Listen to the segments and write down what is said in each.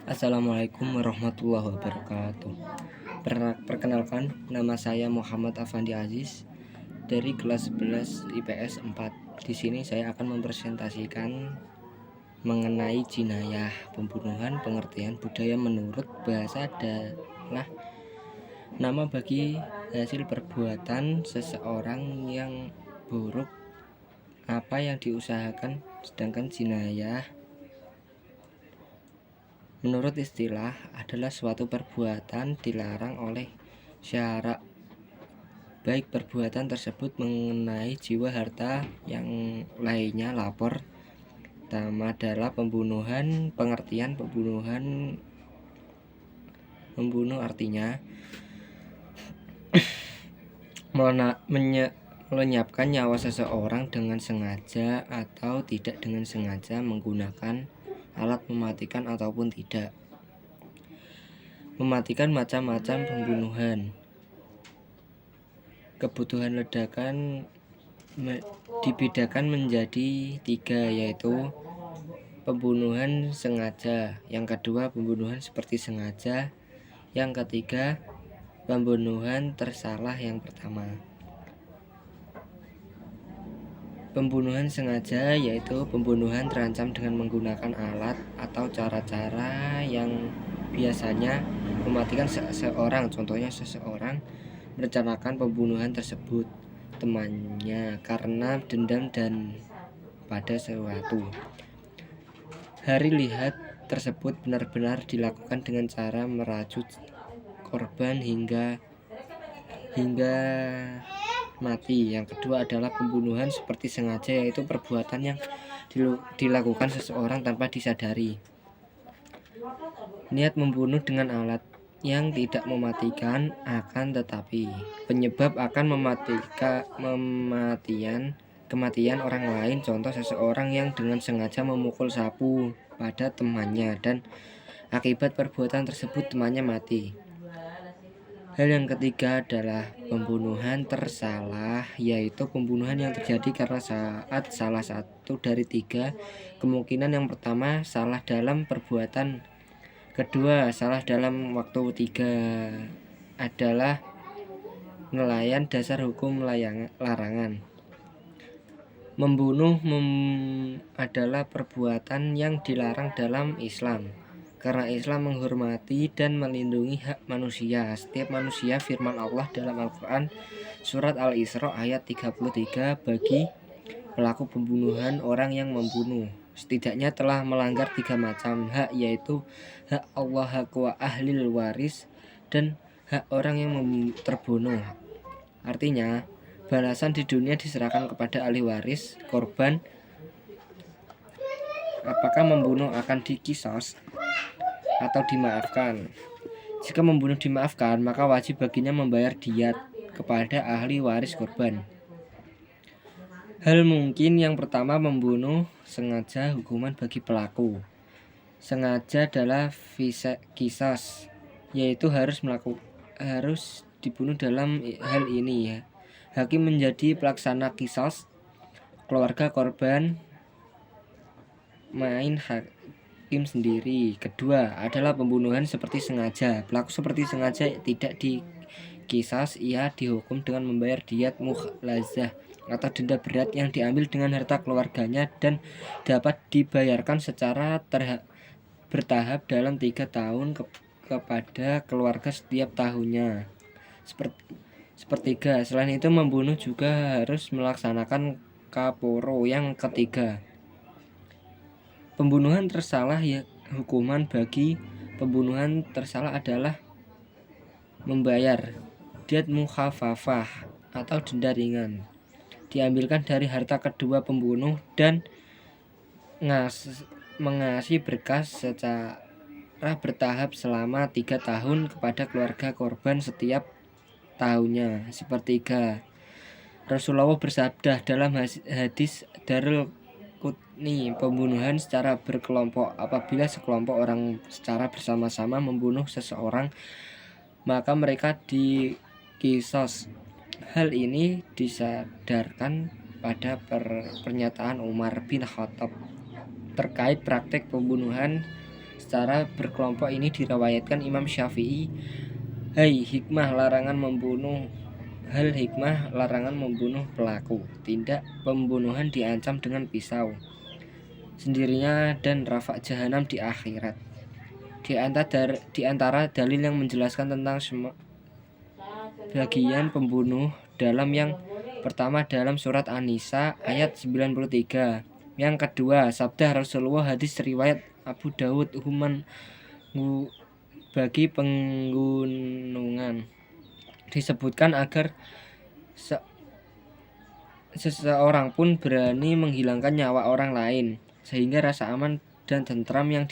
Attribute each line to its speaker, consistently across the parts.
Speaker 1: Assalamualaikum warahmatullahi wabarakatuh. Perkenalkan, nama saya Muhammad Afandi Aziz dari kelas 11 IPS 4. Di sini saya akan mempresentasikan mengenai jinayah pembunuhan. Pengertian budaya menurut bahasa adalah nama bagi hasil perbuatan seseorang yang buruk apa yang diusahakan, sedangkan jinayah menurut istilah adalah suatu perbuatan dilarang oleh syara, baik perbuatan tersebut mengenai jiwa, harta, yang lainnya. Lapor pertama adalah pembunuhan. Pengertian membunuh artinya melenyapkan nyawa seseorang dengan sengaja atau tidak dengan sengaja menggunakan alat mematikan ataupun tidak. Mematikan macam-macam pembunuhan. Kebutuhan ledakan dibedakan menjadi 3, yaitu pembunuhan sengaja, yang kedua pembunuhan seperti sengaja, yang ketiga pembunuhan tersalah. Yang pertama, pembunuhan sengaja yaitu pembunuhan terancam dengan menggunakan alat atau cara-cara yang biasanya mematikan seseorang. Contohnya, seseorang merencanakan pembunuhan tersebut temannya karena dendam dan pada sesuatu. Hari lihat tersebut benar-benar dilakukan dengan cara merajut korban hingga mati. Yang kedua adalah pembunuhan seperti sengaja, yaitu perbuatan yang dilakukan seseorang tanpa disadari. Niat membunuh dengan alat yang tidak mematikan, akan tetapi penyebab akan kematian orang lain. Contoh, seseorang yang dengan sengaja memukul sapu pada temannya dan akibat perbuatan tersebut temannya mati. Hal yang ketiga adalah pembunuhan tersalah, yaitu pembunuhan yang terjadi karena salah satu dari 3 kemungkinan. Yang pertama, salah dalam perbuatan; kedua, salah dalam waktu; 3 adalah nelayan dasar hukum larangan. Membunuh adalah perbuatan yang dilarang dalam Islam, karena Islam menghormati dan melindungi hak manusia, setiap manusia. Firman Allah dalam Al-Quran surat Al-Isra ayat 33, bagi pelaku pembunuhan orang yang membunuh setidaknya telah melanggar 3 macam hak, yaitu hak Allah, hak ahlil waris, dan hak orang yang terbunuh. Artinya, balasan di dunia diserahkan kepada ahli waris korban. Apakah membunuh akan dikisos atau dimaafkan? Jika membunuh dimaafkan, maka wajib baginya membayar diat kepada ahli waris korban. Hal mungkin yang pertama, membunuh sengaja. Hukuman bagi pelaku sengaja adalah kisos, yaitu harus dibunuh. Dalam hal ini ya, hakim menjadi pelaksana kisos, keluarga korban main hakim sendiri. Kedua adalah pembunuhan seperti sengaja. Pelaku seperti sengaja tidak dikisos, ia dihukum dengan membayar diat mukhlazah atau denda berat yang diambil dengan harta keluarganya dan dapat dibayarkan secara bertahap dalam 3 tahun kepada keluarga setiap tahunnya. Sepertiga. Selain itu, membunuh juga harus melaksanakan kaporo. Yang ketiga, pembunuhan tersalah ya. Hukuman bagi pembunuhan tersalah adalah membayar diat mukhafafah atau denda ringan, diambilkan dari harta kedua pembunuh, dan mengasih berkas secara bertahap selama 3 tahun kepada keluarga korban setiap tahunnya. Sepertiga. Rasulullah bersabda dalam hadis Darul Qutni, pembunuhan secara berkelompok. Apabila sekelompok orang secara bersama-sama membunuh seseorang, maka mereka dikisos. Hal ini disadarkan pada pernyataan Umar bin Khattab terkait praktek pembunuhan Secara berkelompok ini diriwayatkan Imam Syafi'i, Hal hikmah larangan membunuh pelaku. Tindak pembunuhan diancam dengan pisau sendirinya dan rafak jahanam di akhirat. Di antara dalil yang menjelaskan tentang bagian pembunuh dalam yang pertama dalam surat An-Nisa ayat 93. Yang kedua, sabda Rasulullah hadis riwayat Abu Dawud bagi penggunungan. Disebutkan agar seseorang pun berani menghilangkan nyawa orang lain, sehingga rasa aman dan tentram yang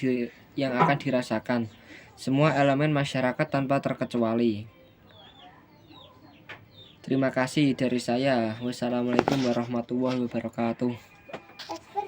Speaker 1: akan dirasakan semua elemen masyarakat tanpa terkecuali. Terima kasih dari saya. Wassalamualaikum warahmatullahi wabarakatuh.